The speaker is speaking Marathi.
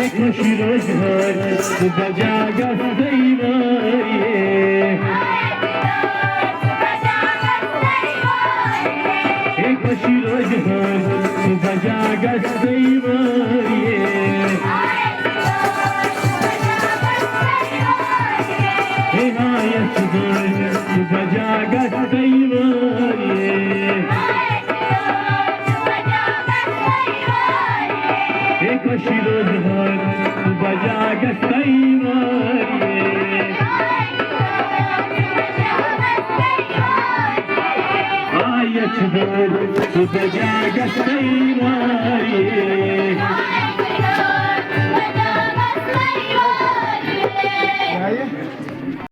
कशी रोजगार बजा गस्तैवारिये कशी रोजगार बजा गस्तैवारिये आयतदार बजा गस्तैवारिये कशी रोजगार बजा गस्तैवारिये आयतदार बजा गस्तैवारिये